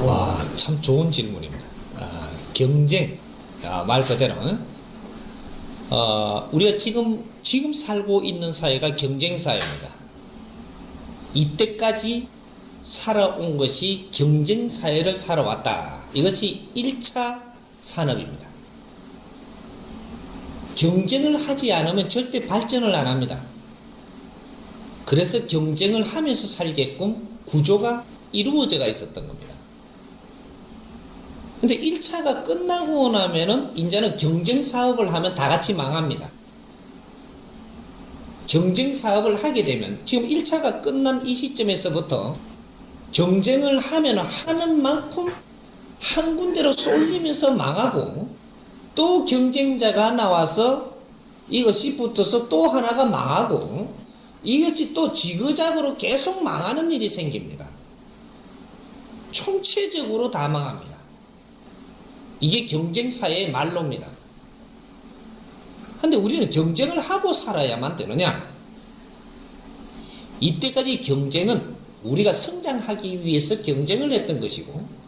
와, 참 좋은 질문입니다. 경쟁, 말 그대로. 우리가 지금 살고 있는 사회가 경쟁 사회입니다. 이때까지 살아온 것이 경쟁 사회를 살아왔다. 이것이 1차 산업입니다. 경쟁을 하지 않으면 절대 발전을 안 합니다. 그래서 경쟁을 하면서 살게끔 구조가 이루어져 있었던 겁니다. 근데 1차가 끝나고 나면은 이제는 경쟁 사업을 하면 다 같이 망합니다. 경쟁 사업을 하게 되면 지금 1차가 끝난 이 시점에서부터 경쟁을 하면 하는 만큼 한 군데로 쏠리면서 망하고, 또 경쟁자가 나와서 이것이 붙어서 또 하나가 망하고, 이것이 또 지그작으로 계속 망하는 일이 생깁니다. 총체적으로 다 망합니다. 이게 경쟁사회의 말로입니다. 근데 우리는 경쟁을 하고 살아야만 되느냐? 이때까지 경쟁은 우리가 성장하기 위해서 경쟁을 했던 것이고,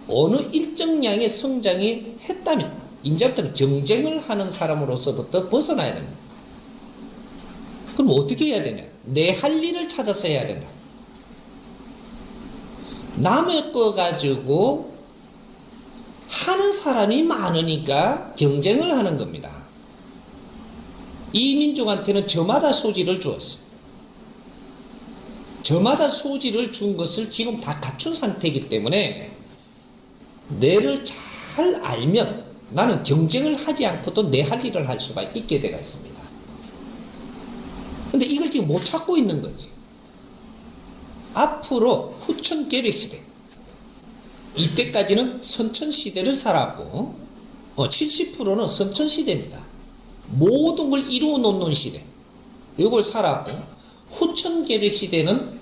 어느 일정량의 성장이 했다면 이제부터는 경쟁을 하는 사람으로서부터 벗어나야 됩니다. 그럼 어떻게 해야 되냐? 내 할 일을 찾아서 해야 된다. 남의 거 가지고 하는 사람이 많으니까 경쟁을 하는 겁니다. 이 민족한테는 저마다 소지를 주었어. 저마다 소지를 준 것을 지금 다 갖춘 상태이기 때문에 내를 잘 알면 나는 경쟁을 하지 않고도 내 할 일을 할 수가 있게 되어 있습니다. 근데 이걸 지금 못 찾고 있는 거지. 앞으로 후천계백시대, 이때까지는 선천시대를 살았고 70%는 선천시대입니다. 모든 걸 이루어 놓는 시대, 이걸 살았고, 후천계백시대는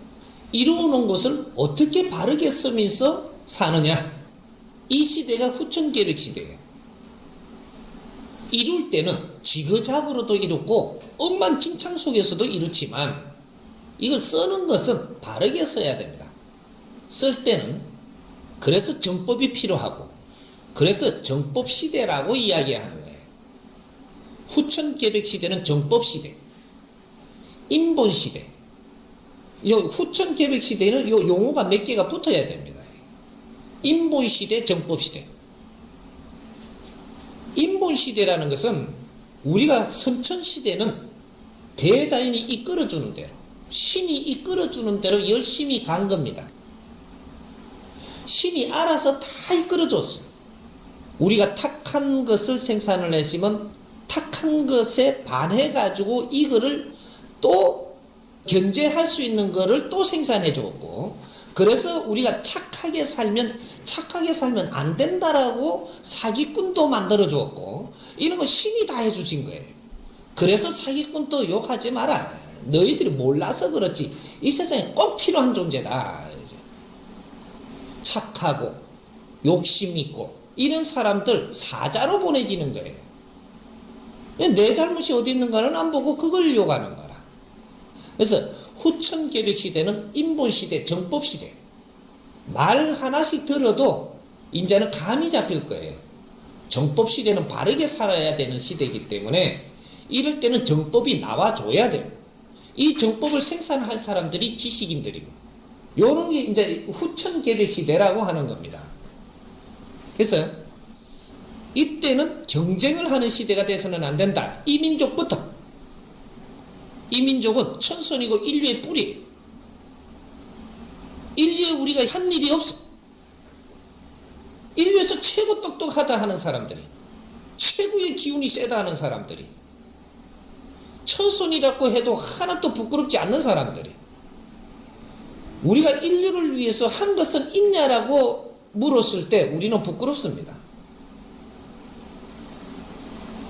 이루어 놓은 것을 어떻게 바르게 쓰면서 사느냐, 이 시대가 후천계백시대예요. 이룰 때는 지그작으로도 이루고 엉망진창 속에서도 이루지만, 이걸 쓰는 것은 바르게 써야 됩니다. 쓸 때는 그래서 정법이 필요하고, 그래서 정법시대라고 이야기하는 거예요. 후천계백시대는 정법시대, 인본시대. 후천계백시대는 요 용어가 몇 개가 붙어야 됩니다. 인본시대, 정법시대. 인본시대라는 것은 우리가 선천시대는 대자연이 이끌어주는 대로, 신이 이끌어주는 대로 열심히 간 겁니다. 신이 알아서 다 이끌어줬어요. 우리가 탁한 것을 생산을 했으면 탁한 것에 반해가지고 이거를 또 견제할 수 있는 거를 또 생산해 줬고, 그래서 우리가 착하게 살면 안 된다라고 사기꾼도 만들어 줬고, 이런 거 신이 다 해주신 거예요. 그래서 사기꾼도 욕하지 마라. 너희들이 몰라서 그렇지 이 세상에 꼭 필요한 존재다. 착하고 욕심 있고 이런 사람들 사자로 보내지는 거예요. 내 잘못이 어디 있는가는 안 보고 그걸 욕하는 거라. 그래서 후천계백시대는 인본시대, 정법시대. 말 하나씩 들어도 이제는 감이 잡힐 거예요. 정법시대는 바르게 살아야 되는 시대이기 때문에 이럴 때는 정법이 나와줘야 돼요. 이 정법을 생산할 사람들이 지식인들이고, 요런 게 이제 후천계백시대라고 하는 겁니다. 그래서 이때는 경쟁을 하는 시대가 돼서는 안 된다. 이 민족부터. 이 민족은 천선이고 인류의 뿌리예요. 인류에 우리가 한 일이 없어. 인류에서 최고 똑똑하다 하는 사람들이, 최고의 기운이 세다 하는 사람들이, 천선이라고 해도 하나도 부끄럽지 않는 사람들이, 우리가 인류를 위해서 한 것은 있냐라고 물었을 때 우리는 부끄럽습니다.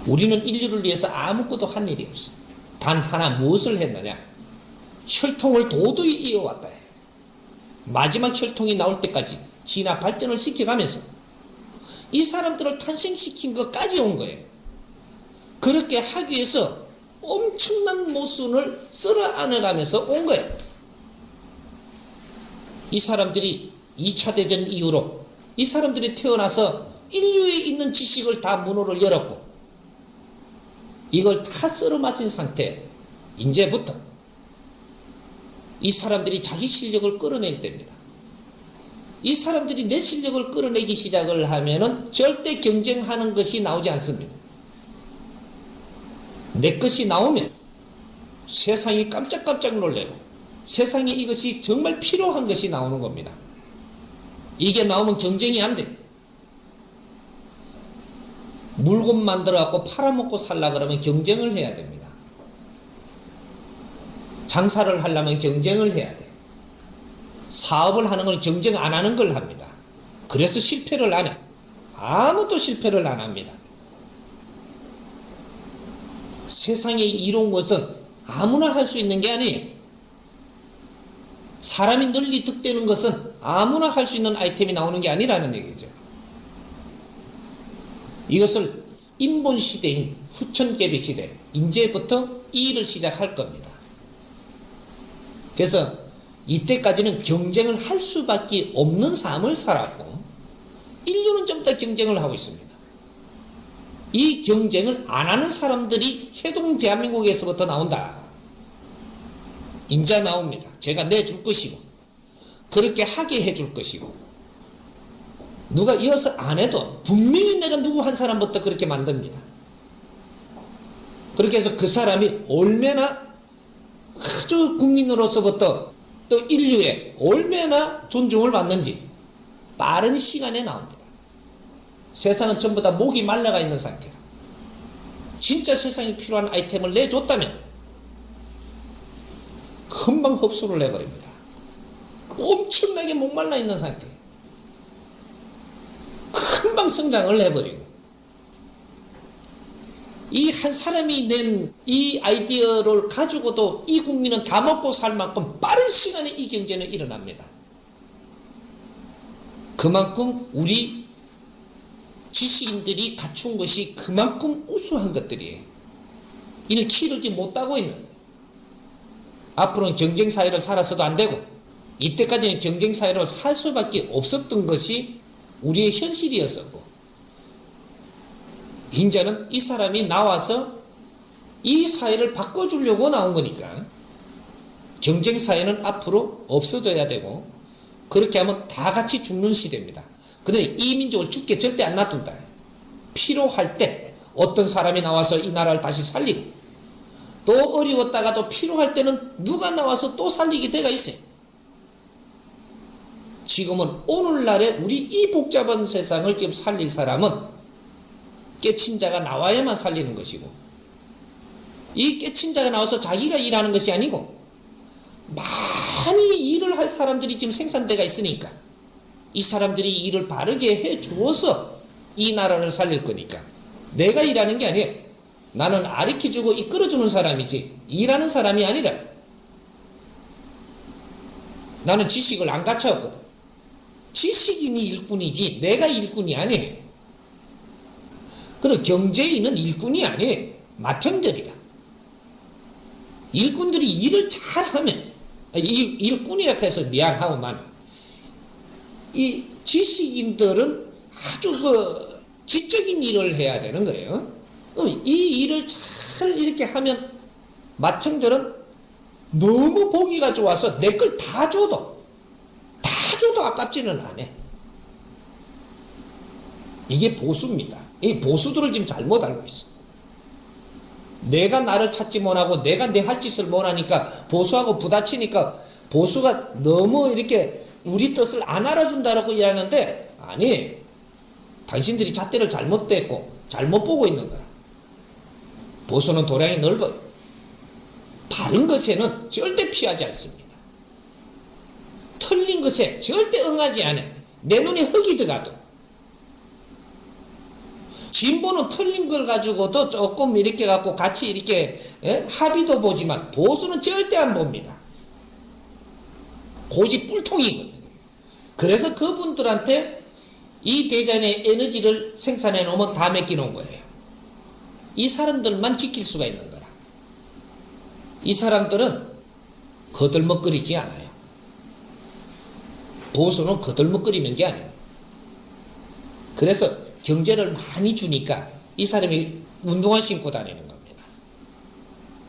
우리는 인류를 위해서 아무것도 한 일이 없어. 단 하나, 무엇을 했느냐? 혈통을 도저히 이어왔다. 마지막 혈통이 나올 때까지 진화 발전을 시켜가면서 이 사람들을 탄생시킨 것까지 온 거예요. 그렇게 하기 위해서 엄청난 모순을 쓸어 안아가면서 온 거예요. 이 사람들이 2차 대전 이후로 이 사람들이 태어나서 인류에 있는 지식을 다 문호를 열었고 이걸 다 썰어 마신 상태 이제부터 이 사람들이 자기 실력을 끌어낼 때입니다. 이 사람들이 내 실력을 끌어내기 시작을 하면은 절대 경쟁하는 것이 나오지 않습니다. 내 것이 나오면 세상이 깜짝깜짝 놀래고 세상에 이것이 정말 필요한 것이 나오는 겁니다. 이게 나오면 경쟁이 안 돼. 물건 만들어 갖고 팔아먹고 살라 그러면 경쟁을 해야 됩니다. 장사를 하려면 경쟁을 해야 돼. 사업을 하는 건 경쟁 안 하는 걸 합니다. 그래서 실패를 안 해. 아무도 실패를 안 합니다. 세상에 이로운 것은 아무나 할 수 있는 게 아니에요. 사람이 널리 득되는 것은 아무나 할 수 있는 아이템이 나오는 게 아니라는 얘기죠. 이것을 인본 시대인 후천개벽 시대, 이제부터 이 일을 시작할 겁니다. 그래서 이때까지는 경쟁을 할 수밖에 없는 삶을 살았고 인류는 좀 더 경쟁을 하고 있습니다. 이 경쟁을 안 하는 사람들이 해동 대한민국에서부터 나온다. 인자 나옵니다. 제가 내줄 것이고 그렇게 하게 해줄 것이고 누가 이어서 안 해도 분명히 내가 누구 한 사람부터 그렇게 만듭니다. 그렇게 해서 그 사람이 얼마나 아주 국민으로서부터 또 인류에 얼마나 존중을 받는지 빠른 시간에 나옵니다. 세상은 전부 다 목이 말라가 있는 상태라. 진짜 세상에 필요한 아이템을 내줬다면 금방 흡수를 해버립니다. 엄청나게 목말라 있는 상태. 금방 성장을 해버리고 이 한 사람이 낸 이 아이디어를 가지고도 이 국민은 다 먹고 살 만큼 빠른 시간에 이 경제는 일어납니다. 그만큼 우리 지식인들이 갖춘 것이 그만큼 우수한 것들이에요. 이는 키우지 못하고 있는 앞으로는 경쟁사회를 살아서도 안 되고 이때까지는 경쟁사회를 살 수밖에 없었던 것이 우리의 현실이었었고 이제는 이 사람이 나와서 이 사회를 바꿔주려고 나온 거니까 경쟁사회는 앞으로 없어져야 되고 그렇게 하면 다 같이 죽는 시대입니다. 근데 이 민족을 죽게 절대 안 놔둔다. 필요할 때 어떤 사람이 나와서 이 나라를 다시 살리고 또 어려웠다가도 필요할 때는 누가 나와서 또 살리게 돼가 있어요. 지금은 오늘날에 우리 이 복잡한 세상을 지금 살릴 사람은 깨친 자가 나와야만 살리는 것이고 이 깨친 자가 나와서 자기가 일하는 것이 아니고 많이 일을 할 사람들이 지금 생산대가 있으니까 이 사람들이 일을 바르게 해 주어서 이 나라를 살릴 거니까 내가 일하는 게 아니에요. 나는 가르쳐주고 이끌어주는 사람이지 일하는 사람이 아니라 나는 지식을 안 갖춰왔거든. 지식인이 일꾼이지 내가 일꾼이 아니에요. 그리고 경제인은 일꾼이 아니에요. 마천들이라. 일꾼들이 일을 잘하면 일꾼이라 해서 미안하고만 이 지식인들은 아주 그 지적인 일을 해야 되는 거예요. 이 일을 잘 이렇게 하면 마청들은 너무 보기가 좋아서 내 걸 다 줘도 아깝지는 않아. 이게 보수입니다. 이 보수들을 지금 잘못 알고 있어. 내가 나를 찾지 못하고 내가 내 할 짓을 못하니까 보수하고 부딪히니까 보수가 너무 이렇게 우리 뜻을 안 알아준다라고 이야기하는데 아니, 당신들이 잣대를 잘못됐고 잘못 보고 있는 거라. 보수는 도량이 넓어요. 바른 것에는 절대 피하지 않습니다. 틀린 것에 절대 응하지 않아. 내 눈에 흙이 들어가도. 진보는 틀린 걸 가지고도 조금 이렇게 갖고 같이 이렇게 합의도 보지만 보수는 절대 안 봅니다. 고집 뿔통이거든요. 그래서 그분들한테 이 대전의 에너지를 생산해 놓으면 다 맡기는 거예요. 이 사람들만 지킬 수가 있는 거라. 이 사람들은 거들먹거리지 않아요. 보수는 거들먹거리는 게 아닙니다. 그래서 경제를 많이 주니까 이 사람이 운동화 신고 다니는 겁니다.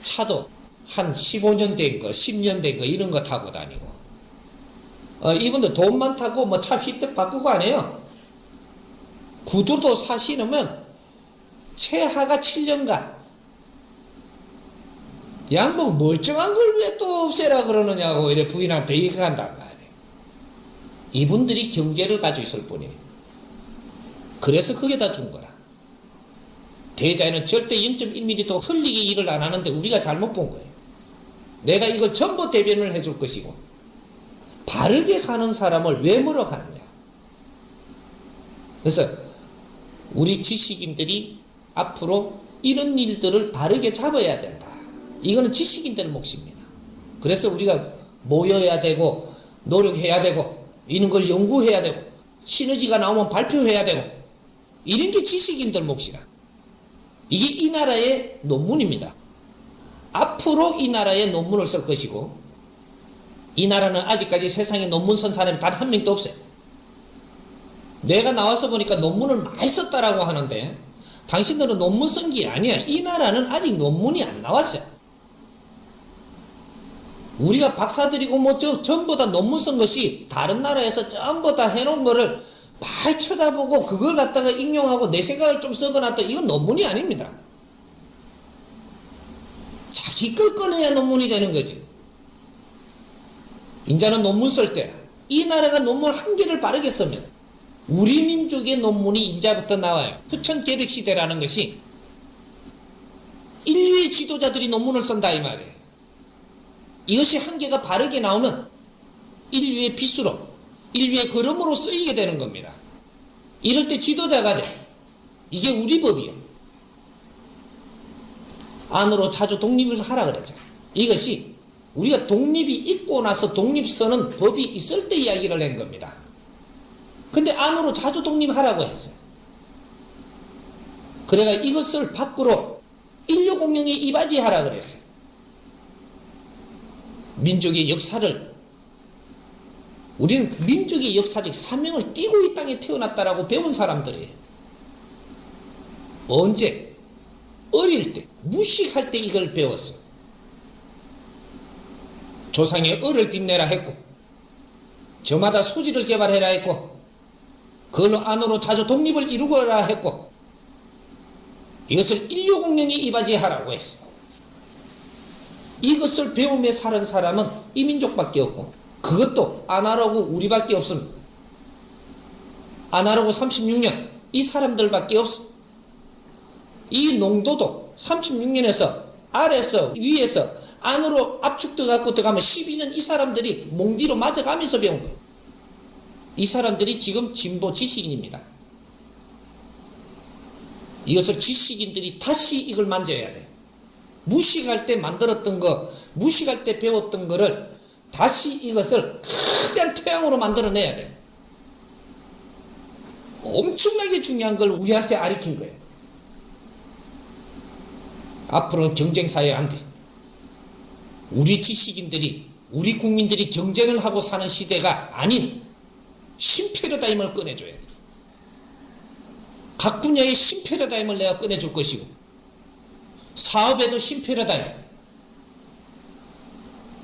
차도 한 15년 된 거, 10년 된 거 이런 거 타고 다니고 이분들 돈 많다고 뭐 차 휘떡 바꾸고 안 해요. 구두도 사 신으면 최하가 7년간 양복 멀쩡한 걸 왜 또 없애라 그러느냐고 이래 부인한테 얘기한단 말이에요. 이분들이 경제를 가지고 있을 뿐이에요. 그래서 그게 다 준 거라. 대자에는 절대 0.1mm도 흘리게 일을 안 하는데 우리가 잘못 본 거예요. 내가 이걸 전부 대변을 해줄 것이고 바르게 가는 사람을 왜 멀어가느냐. 그래서 우리 지식인들이 앞으로 이런 일들을 바르게 잡아야 된다. 이거는 지식인들 몫입니다. 그래서 우리가 모여야 되고 노력해야 되고 이런 걸 연구해야 되고 시너지가 나오면 발표해야 되고 이런 게 지식인들 몫이라. 이게 이 나라의 논문입니다. 앞으로 이 나라에 논문을 쓸 것이고 이 나라는 아직까지 세상에 논문 쓴 사람이 단 한 명도 없어요. 내가 나와서 보니까 논문을 많이 썼다라고 하는데 당신들은 논문 쓴 게 아니야. 이 나라는 아직 논문이 안 나왔어요. 우리가 박사들이고 뭐 전부 다 논문 쓴 것이 다른 나라에서 전부 다 해놓은 거를 많이 쳐다보고 그걸 갖다가 인용하고 내 생각을 좀 써놔도 이건 논문이 아닙니다. 자기 걸 꺼내야 논문이 되는 거지. 인자는 논문 쓸 때 이 나라가 논문 한 개를 바르게 쓰면 우리 민족의 논문이 인자부터 나와요. 후천개백 시대라는 것이 인류의 지도자들이 논문을 쓴다 이 말이에요. 이것이 한 개가 바르게 나오면 인류의 빗수로 인류의 걸음으로 쓰이게 되는 겁니다. 이럴 때 지도자가 돼. 이게 우리 법이에요. 안으로 자주 독립을 하라 그랬잖아. 이것이 우리가 독립이 있고 나서 독립서는 법이 있을 때 이야기를 한 겁니다. 근데 안으로 자주 독립하라고 했어요. 그래가 이것을 밖으로 인류 공영에 이바지하라 그랬어요. 민족의 역사를 우리는 민족의 역사적 사명을 띠고 이 땅에 태어났다라고 배운 사람들이에요. 언제? 어릴 때, 무식할 때 이걸 배웠어요. 조상의 을을 빛내라 했고 저마다 소지를 개발해라 했고 그걸로 안으로 자주 독립을 이루거라 했고 이것을 인류 공영에 이바지하라고 했어요. 이것을 배우며 사는 사람은 이 민족밖에 없고 그것도 아나로그 우리밖에 없습니다. 아나로그 36년 이 사람들밖에 없어. 이 농도도 36년에서 아래에서 위에서 안으로 압축 들어가고 들어가면 12년 이 사람들이 몽디로 맞아가면서 배운 거예요. 이 사람들이 지금 진보 지식인입니다. 이것을 지식인들이 다시 이걸 만져야 돼요. 무식할 때 만들었던 거, 무식할 때 배웠던 거를 다시 이것을 크게 태양으로 만들어내야 돼요. 엄청나게 중요한 걸 우리한테 가르친 거예요. 앞으로는 경쟁사회 안 돼. 우리 지식인들이, 우리 국민들이 경쟁을 하고 사는 시대가 아닌 신패러다임을 꺼내줘야 돼. 각 분야의 신패러다임을 내가 꺼내줄 것이고 사업에도 신패러다임,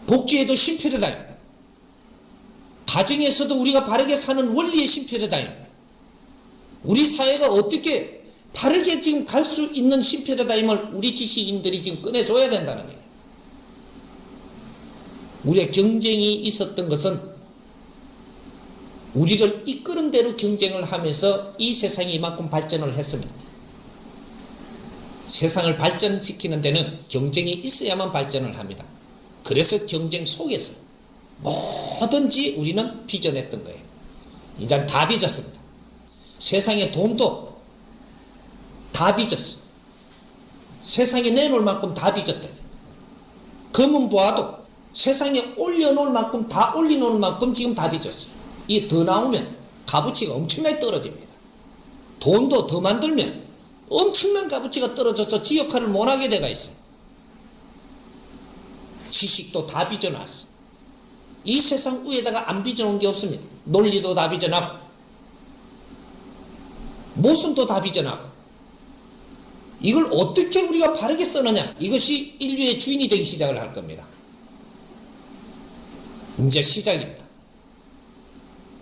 복지에도 신패러다임, 가정에서도 우리가 바르게 사는 원리의 신패러다임, 우리 사회가 어떻게 바르게 지금 갈 수 있는 신패러다임을 우리 지식인들이 지금 꺼내줘야 된다는 거예요. 우리의 경쟁이 있었던 것은 우리를 이끄는 대로 경쟁을 하면서 이 세상이 이만큼 발전을 했습니다. 세상을 발전시키는 데는 경쟁이 있어야만 발전을 합니다. 그래서 경쟁 속에서 뭐든지 우리는 빚어냈던 거예요. 이제는 다 빚었습니다. 세상에 돈도 다 빚었어. 세상에 내놓을 만큼 다 빚었다. 금은 보아도 세상에 올려놓을 만큼 다 올려놓을 만큼 지금 다 빚었어. 이게 더 나오면 값어치가 엄청나게 떨어집니다. 돈도 더 만들면 엄청난 값어치가 떨어져서 지 역할을 못하게 돼가 있어. 지식도 다 빚어놨어. 이 세상 위에다가 안 빚어놓은 게 없습니다. 논리도 다 빚어나고 모순도 다 빚어나고 이걸 어떻게 우리가 바르게 쓰느냐, 이것이 인류의 주인이 되기 시작을 할 겁니다. 이제 시작입니다.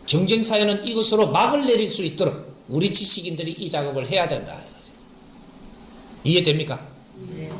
경쟁사회는 이것으로 막을 내릴 수 있도록 우리 지식인들이 이 작업을 해야 된다. 이해됩니까? 네.